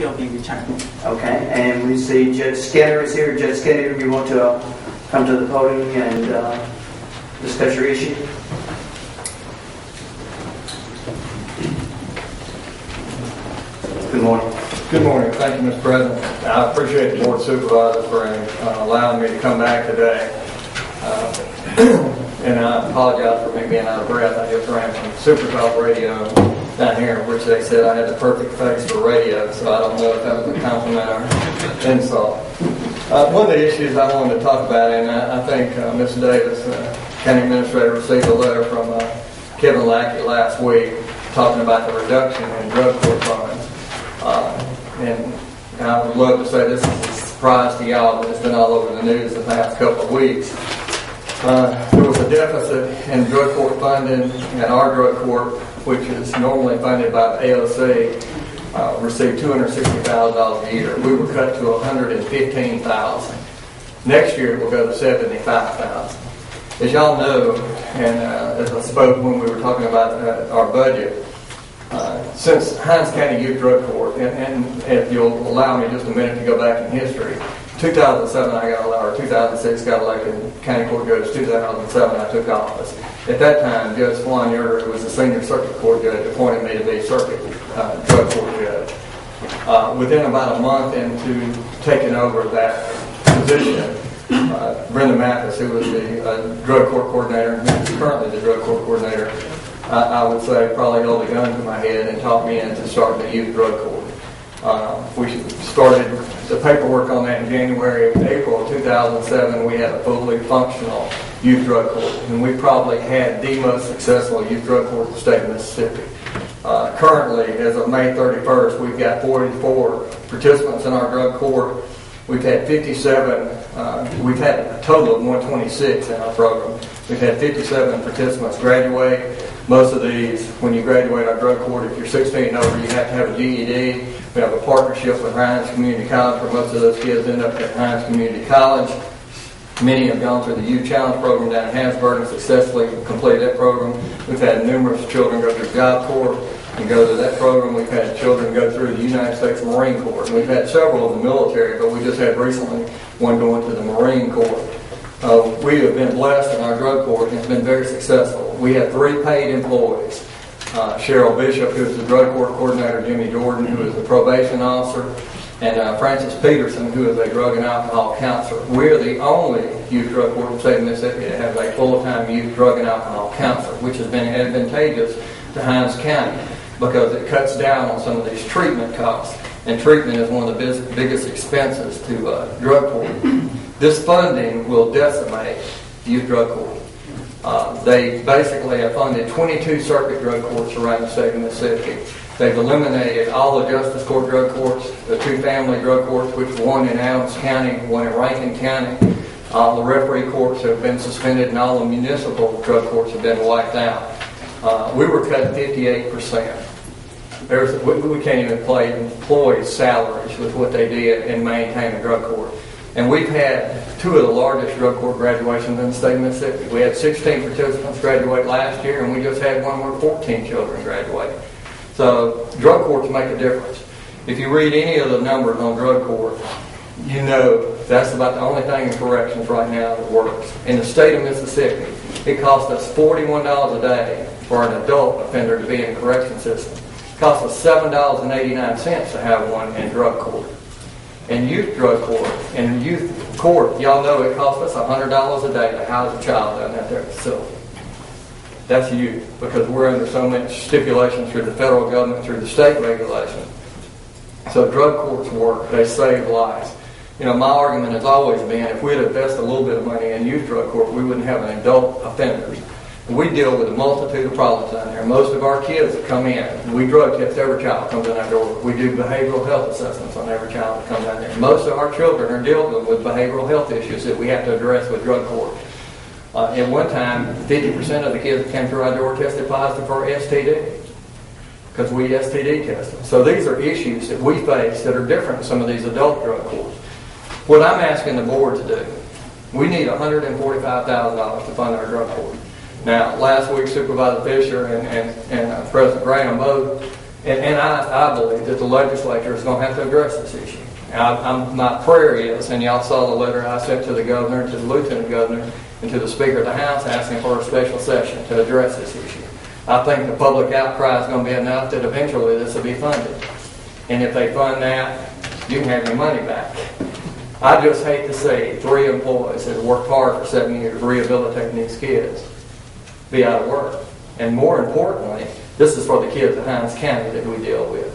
he'll be returning. Okay, and we see Judge Skinner is here. Judge Skinner, you want to come to the podium and discuss your issue? Good morning. Good morning. Thank you, Mr. President. I appreciate the Board of Supervisors for allowing me to come back today. And I apologize for me being out of breath. I just ran some Super Talk radio down here, which they said I had the perfect face for radio, so I don't know if that was a compliment or insult. One of the issues I wanted to talk about, and I think Ms. Davis, County Administrator, received a letter from Kevin Lackey last week talking about the reduction in drug court funds. And I would love to say this is a surprise to y'all, but it's been all over the news the past couple of weeks. There was a deficit in drug court funding, and our drug court, which is normally funded by AOC, received $260,000 a year. We were cut to $115,000. Next year, we'll go to $75,000. As y'all know, and as I spoke when we were talking about our budget, since Hinds County Youth Drug Court, and if you'll allow me just a minute to go back in history, 2007 I got elected, or 2006 got elected county court judge. 2007 I took office. At that time, Judge Flan Yerter, who was the senior circuit court judge, appointed me to be circuit drug court judge. Within about a month into taking over that position, Brenda Mathis, who was the drug court coordinator, and who is currently the drug court coordinator, I would say probably held a gun to my head and talked me into starting the youth drug court. We started the paperwork on that in January and April of 2007. We had a fully functional youth drug court, and we probably had the most successful youth drug court in the state of Mississippi. Currently, as of May 31st, we've got 44 participants in our drug court. We've had 57, we've had a total of 126 in our program. We've had 57 participants graduate. Most of these, when you graduate our drug court, if you're 16 and over, you have to have a GED. We have a partnership with Hinds Community College, where most of those kids end up at Hinds Community College. Many have gone through the Youth Challenge program down in Harrisburg and successfully completed that program. We've had numerous children go through Job Corps and go to that program. We've had children go through the United States Marine Corps. We've had several in the military, but we just had recently one going to the Marine Corps. We have been blessed in our drug court, and it's been very successful. We have 3 paid employees. Cheryl Bishop, who is the drug court coordinator, Jimmy Jordan, who is the probation officer, and Francis Peterson, who is a drug and alcohol counselor. We're the only youth drug court in the state of Mississippi that has a full-time youth drug and alcohol counselor, which has been advantageous to Hinds County because it cuts down on some of these treatment costs. And treatment is one of the biggest expenses to drug court. This funding will decimate youth drug court. They basically have funded 22 circuit drug courts around the state of Mississippi. They've eliminated all the justice court drug courts, the 2 family drug courts, which were one in Adams County, one in Rankin County. The referee courts have been suspended, and all the municipal drug courts have been wiped out. We were cut 58%. We can't even pay employees' salaries with what they did and maintain a drug court. And we've had 2 of the largest drug court graduations in the state of Mississippi. We had 16 participants graduate last year, and we just had one where 14 children graduated. So drug courts make a difference. If you read any of the numbers on drug court, you know that's about the only thing in corrections right now that works. In the state of Mississippi, it costs us $41 a day for an adult offender to be in the correction system. It costs us $7.89 to have one in drug court. In youth drug court, in youth court, y'all know it costs us $100 a day to house a child down at their facility. That's youth, because we're under so much stipulations through the federal government, through the state regulations. So drug courts work. They save lives. You know, my argument has always been if we'd invested a little bit of money in youth drug court, we wouldn't have an adult offenders. We deal with a multitude of problems down there. Most of our kids that come in, we drug test every child that comes in our door. We do behavioral health assessments on every child that comes down there. Most of our children are dealing with behavioral health issues that we have to address with drug court. At one time, 50% of the kids that came through our door tested positive for STD because we STD test them. So these are issues that we face that are different than some of these adult drug courts. What I'm asking the board to do, we need $145,000 to fund our drug court. Now, last week, Supervisor Fisher and President Graham both And I believe that the legislature is going to have to address this issue. My prayer is, and y'all saw the letter I sent to the governor, to the lieutenant governor, and to the speaker of the House asking for a special session to address this issue. I think the public outcry is going to be enough that eventually this will be funded. And if they fund that, you can have your money back. I just hate to see 3 employees that have worked hard for 7 years rehabilitating these kids be out of work. And more importantly, this is for the kids in Hinds County that we deal with.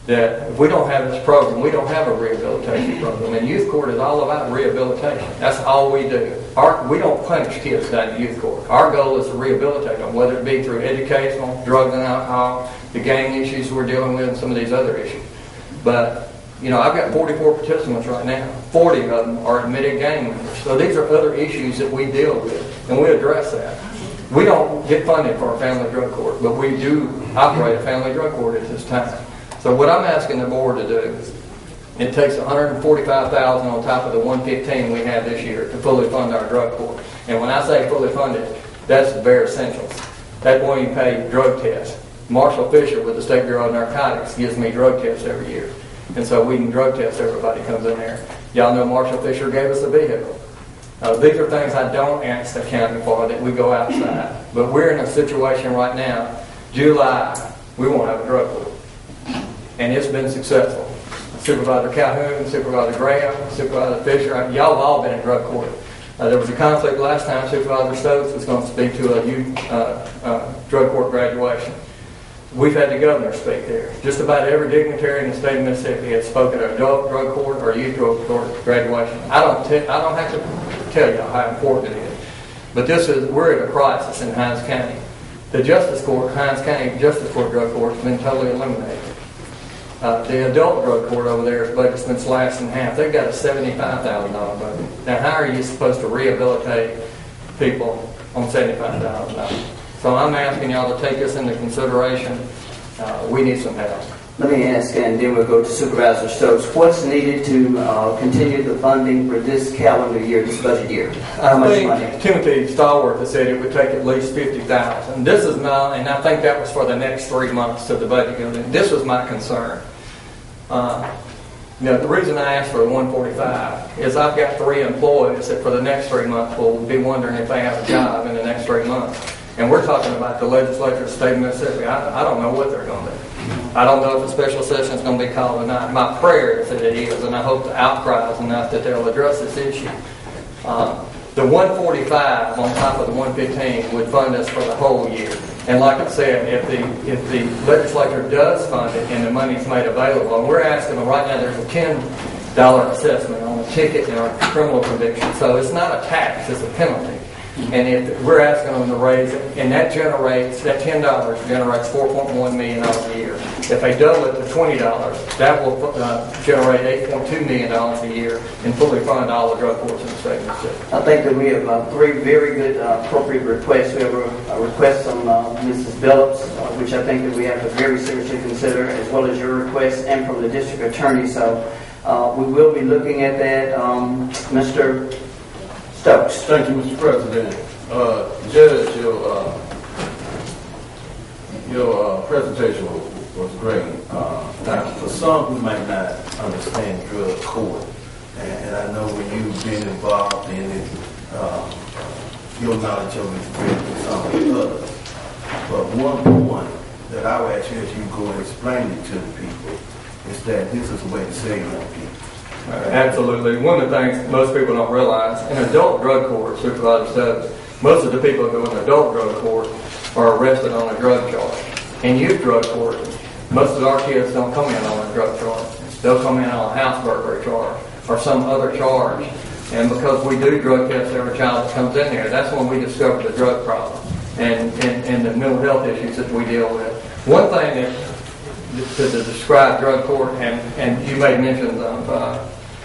That if we don't have this program, we don't have a rehabilitation program. And youth court is all about rehabilitation. That's all we do. We don't punish kids down in youth court. Our goal is to rehabilitate them, whether it be through educational, drugs and alcohol, the gang issues we're dealing with, and some of these other issues. But I've got 44 participants right now. 40 of them are admitted gang members. So these are other issues that we deal with, and we address that. We don't get funded for a family drug court, but we do operate a family drug court at this time. So what I'm asking the board to do, it takes $145,000 on top of the $115 we have this year to fully fund our drug court. And when I say fully funded, that's the bare essentials. That's when you pay drug tests. Marshall Fisher with the State Bureau of Narcotics gives me drug tests every year. And so we can drug test everybody comes in there. Y'all know Marshall Fisher gave us a vehicle. These are things I don't ask the county for, that we go outside. But we're in a situation right now, July, we won't have a drug court. And it's been successful. Supervisor Calhoun, Supervisor Graham, Supervisor Fisher, y'all have all been in drug court. There was a conflict last time. Supervisor Stokes was going to speak to a youth drug court graduation. We've had the governor speak there. Just about every dignitary in the state of Mississippi has spoken at adult drug court or youth drug court graduation. I don't have to tell you how important it is. But we're at a crisis in Hinds County. The Justice Court, Hinds County Justice Court drug court has been totally eliminated. The adult drug court over there's budget's been slashed in half. They've got a $75,000 budget. Now, how are you supposed to rehabilitate people on $75,000? So I'm asking y'all to take this into consideration. We need some help. Let me ask, and then we'll go to Supervisor Stokes. What's needed to continue the funding for this calendar year, this budget year? How much money? Timothy Stallworth has said it would take at least $50,000. This is not, and I think that was for the next 3 months of the budget building. This was my concern. The reason I asked for the 145 is I've got 3 employees that for the next 3 months will be wondering if they have a job in the next 3 months. And we're talking about the legislature of the state of Mississippi. I don't know what they're going to do. I don't know if a special session is going to be called or not. My prayer is that it is, and I hope the outcry is enough that they'll address this issue. The 145 on top of the 115 would fund us for the whole year. And like I said, if the legislature does fund it and the money's made available, and we're asking them right now, there's a $10 assessment on a ticket and a criminal conviction. So it's not a tax, it's a penalty. And if we're asking them to raise it, and that $10 generates $4.1 million a year. If they double it to $20, that will generate $8.2 million a year and fully fund all the drug courts in the state of Mississippi. I think that we have 3 very good appropriate requests. We have a request from Mrs. Billups, which I think that we have to very seriously consider, as well as your request, and from the district attorney. So we will be looking at that. Mr. Stokes. Thank you, Mr. President. Judge, your presentation was great. Now, for some who might not understand drug court, and I know when you've been involved in it, your knowledge of it is greater than some of the others. But one point that I would ask you as you go and explain it to the people is that this is a way to save young people. Absolutely. One of the things most people don't realize, in adult drug court, Supervisor Stokes, most of the people who go in adult drug court are arrested on a drug charge. In youth drug court, most of our kids don't come in on a drug charge. They'll come in on a house burglary charge or some other charge. And because we do drug tests every child that comes in there, that's when we discover the drug problem and the mental health issues that we deal with. One thing that to describe drug court, and you made mention of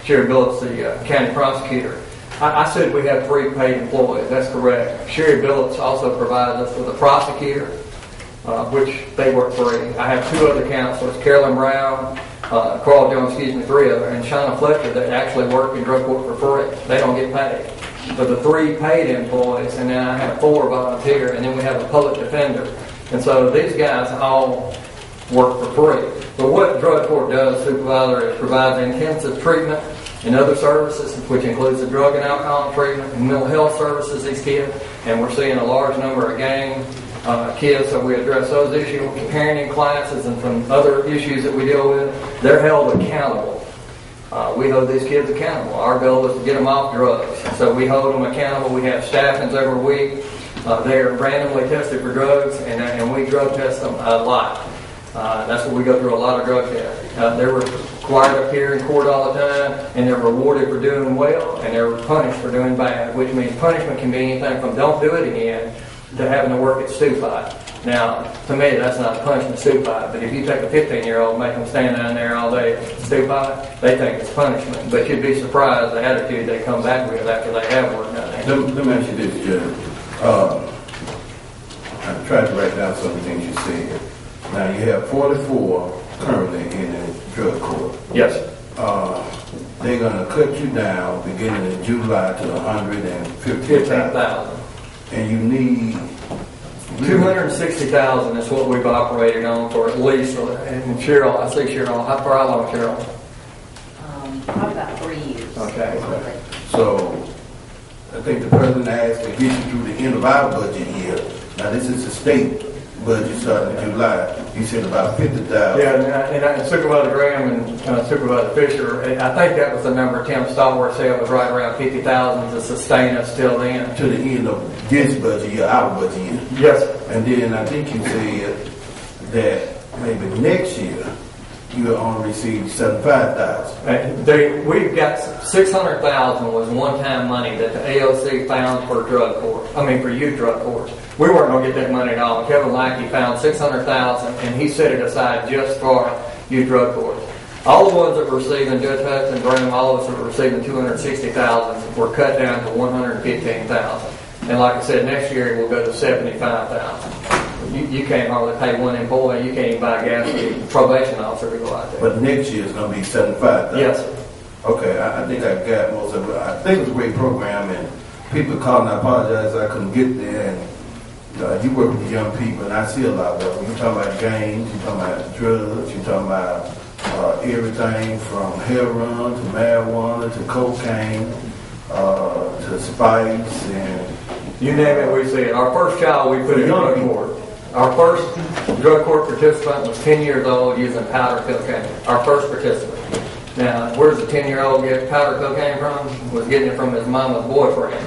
Sherry Billups, the county prosecutor. I said we have 3 paid employees. That's correct. Sherry Billups also provides us with a prosecutor, which they work free. I have 2 other counselors, Carolyn Brown, Carl Jones, 3 other, and Shauna Fletcher that actually work in drug court for free. They don't get paid. But the 3 paid employees, and then I have 4 volunteer, and then we have a public defender. And so these guys all work for free. But what drug court does, Supervisor, is provides intensive treatment and other services, which includes the drug and alcohol treatment and mental health services these kids. And we're seeing a large number of gang kids, so we address those issues, parenting classes, and from other issues that we deal with. They're held accountable. We hold these kids accountable. Our goal is to get them off drugs. So we hold them accountable. We have staffings every week. They are randomly tested for drugs, and we drug test them a lot. That's what we go through, a lot of drug tests. They're required to appear in court all the time, and they're rewarded for doing well, and they're punished for doing bad, which means punishment can be anything from don't do it again to having to work at stew fight. Now, to me, that's not a punishment, stew fight, but if you take a 15-year-old and make them stand down there all day at stew fight, they think it's punishment. But you'd be surprised the attitude they come back with after they have worked down there. Let me ask you this, Judge. I tried to write down some of the things you said. Now, you have 44 currently in the drug court. Yes. They're going to cut you down beginning in July to 115,000. 15,000. And you need 260,000 is what we've operated on for at least. And Cheryl, I see Cheryl. How long, Cheryl? Probably about 3 years. Okay. So, I think the president asked to get you through the end of our budget year. Now, this is the state budget starting in July. You said about 50,000. Yeah, and Supervisor Graham and Supervisor Fisher, I think that was the number Tim Stallworth said was right around 50,000 to sustain us till then. To the end of this budget year, our budget year. Yes. And then I think you said that maybe next year you'll only receive 75,000. We've got 600,000 was one-time money that the AOC found for for youth drug courts. We weren't going to get that money at all. Kevin Lackey found 600,000 and he set it aside just for youth drug courts. All the ones that were receiving, Judge Hudson, Graham, all of us that were receiving 260,000 were cut down to 115,000. And like I said, next year we'll go to 75,000. You can't hardly pay one employee. You can't even buy gas for the probation officer to go out there. But next year is going to be 75,000. Yes, sir. Okay, I think I got most of it. I think it was a great program, and people calling, I apologize I couldn't get there. And you work with the young people, and I see a lot of them. You're talking about gangs, you're talking about drugs, you're talking about everything from heroin to marijuana to cocaine to spice and You name it, we see it. Our first child we put in drug court. Our first drug court participant was 10 years old using powder cocaine. Our first participant. Now, where's the 10-year-old get powder cocaine from? Was getting it from his mama's boyfriend.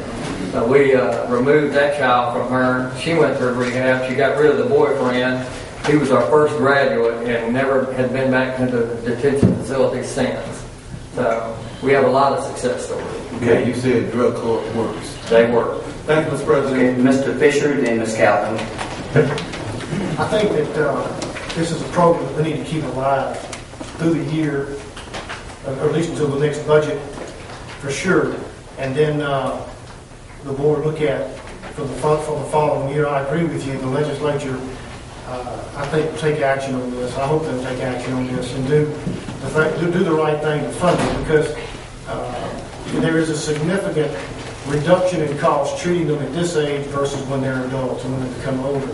So we removed that child from her. She went through rehab. She got rid of the boyfriend. He was our first graduate and never had been back into the detention facility since. So we have a lot of success stories. okay, you said drug court works. They work. Thank you, Mr. President. Okay, Mr. Fisher, then Ms. Calvin. I think that this is a program that we need to keep alive through the year, or at least until the next budget, for sure. And then the board look at for the following year. I agree with you. The legislature, I think, will take action on this. I hope they'll take action on this and do the right thing to fund it, because there is a significant reduction in cost treating them at this age versus when they're adults and when they become older.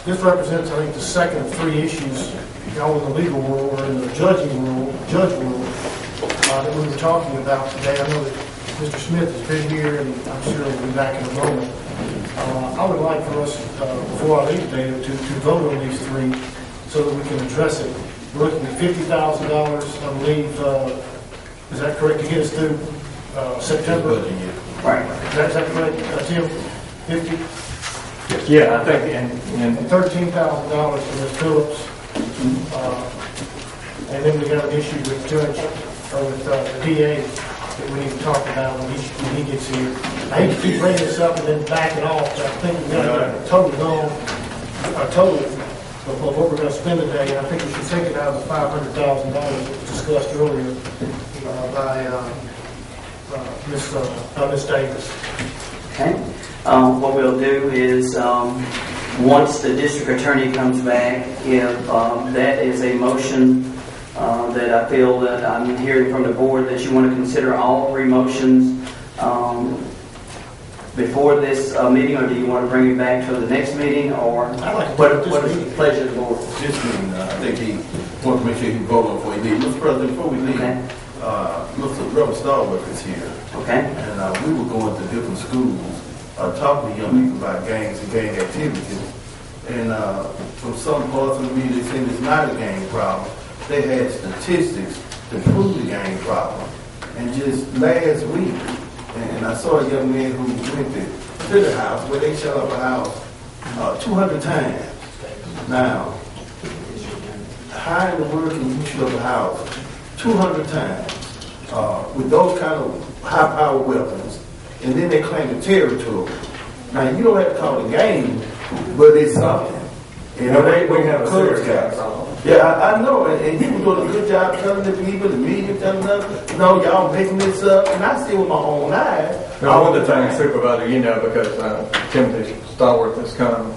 This represents, I think, the second of three issues, all in the legal world or in the judge world, that we were talking about today. I know that Mr. Smith has been here, and I'm sure he'll be back in a moment. I would like for us, before I leave today, to vote on these three so that we can address it. We're looking at $50,000, I believe. Is that correct, to get us through September? Right. Is that correct, Tim? 50? Yeah, I think, and $13,000 for Ms. Phillips. And then we got an issue with the DA that we need to talk about when he gets here. I hate to keep bringing this up and then backing off, but I think we got a total of what we're going to spend today. And I think we should take it out of the $500,000 that was discussed earlier by Ms. Davis. Okay. What we'll do is, once the district attorney comes back, if that is a motion that I feel that I'm hearing from the board that you want to consider all three motions before this meeting, or do you want to bring it back to the next meeting, or I'd like to what do it this what is meeting. the pleasure of the board? This meeting, I think he wants to make sure he vote on before he leaves. Mr. President, before we leave, Okay. Mr. Reverend Starbuck is here. Okay? And we were going to different schools, talking to young people about gangs and gang activities. And from some parts of the media, they said it's not a gang problem. They had statistics to prove the gang problem. And just last week, and I saw a young man who went to the house where they shut up a house 200 times. Now, how in the world can you shut up a house 200 times with those kind of high-powered weapons, and then they claim the territory? Now, you don't have to call it a game, but it's something. And We have a serious guys. problem. Yeah, I know, and you were doing a good job telling the people, the media telling us, no, y'all making this up, and I see with my own eyes. Now, one of the things, Supervisor, you know, because Timothy Stallworth has come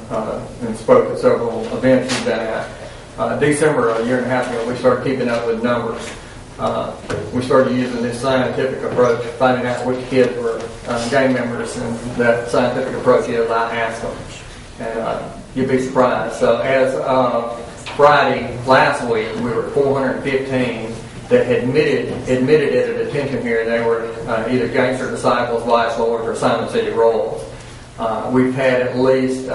and spoke at several events he's been at. December, a year and a half ago, we started keeping up with numbers. We started using this scientific approach, finding out which kids were gang members, and that scientific approach is I asked them. And you'd be surprised. So as Friday last week, we were 415 that had admitted at a detention hearing they were either gangster disciples, vice lords, or Simon City Royals. We've had at least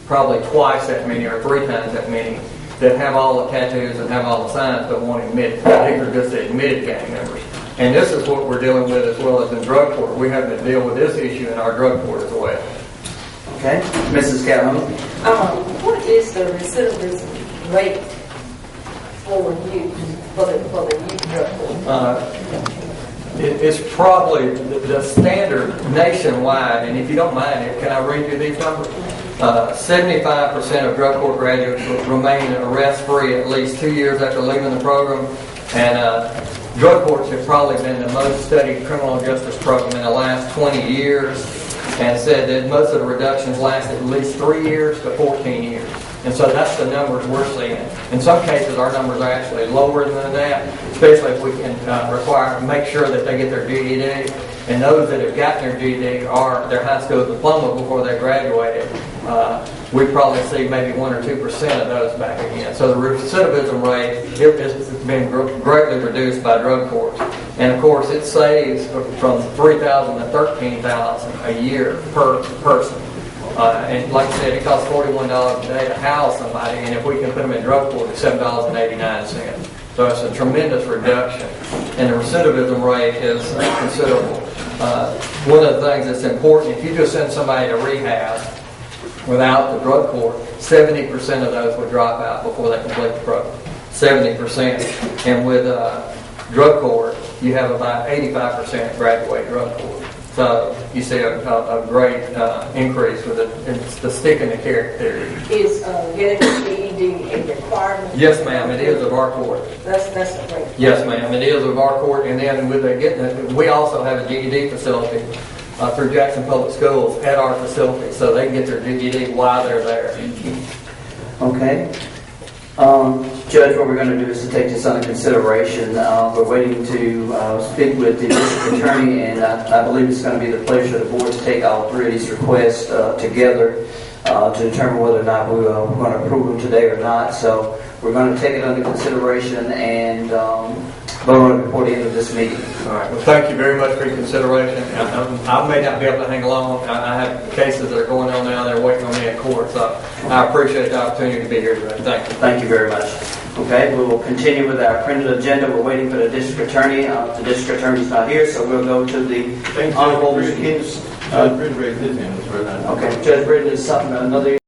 probably twice that many or 3 times that many that have all the tattoos and have all the signs but won't admit. These are just admitted gang members. And this is what we're dealing with as well as in drug court. We have to deal with this issue in our drug court as well. Okay? Mrs. Calhoun? What is the recidivism rate for youth, for the youth drug court? It's probably the standard nationwide, and if you don't mind, can I read you these numbers? 75% of drug court graduates remain arrest-free at least 2 years after leaving the program, and drug courts have probably been the most studied criminal justice program in the last 20 years, and said that most of the reductions last at least 3 years to 14 years. And so that's the numbers we're seeing. In some cases, our numbers are actually lower than that, especially if we can make sure that they get their GED. And those that have gotten their GED or their high school diploma before they graduated, we probably see maybe 1 or 2% of those back again. So the recidivism rate has been greatly reduced by drug courts. And of course, it saves from $3,000 to $13,000 a year per person. And like I said, it costs $41 a day to house somebody, and if we can put them in drug court, it's $7.89. So it's a tremendous reduction. And the recidivism rate is considerable. One of the things that's important, if you just send somebody to rehab without the drug court, 70% of those would drop out before they complete the program. 70%. And with drug court, you have about 85% graduate drug court. So you see a great increase with it's the stick in the carrot theory. Is getting a GED a requirement? Yes, ma'am, it is of our court. That's a great. Yes, ma'am, it is of our court. And then with we also have a GED facility through Jackson Public Schools at our facility, so they can get their GED while they're there. Okay. Judge, what we're going to do is to take this under consideration. We're waiting to speak with the district attorney, and I believe it's going to be the pleasure of the board to take all 3 of these requests together to determine whether or not we're going to approve them today or not. So we're going to take it under consideration and vote on it before the end of this meeting. All right. Well, thank you very much for your consideration. I may not be able to hang along. I have cases that are going on now. They're waiting on me in court. So I appreciate the opportunity to be here today. Thank you. Thank you very much. Okay, we will continue with our printed agenda. We're waiting for the district attorney. The district attorney's not here, so we'll go to the Honorable Mr. Gibbs. Judge Britton raised his hand, Mr. President. Okay, Judge Britton is something, another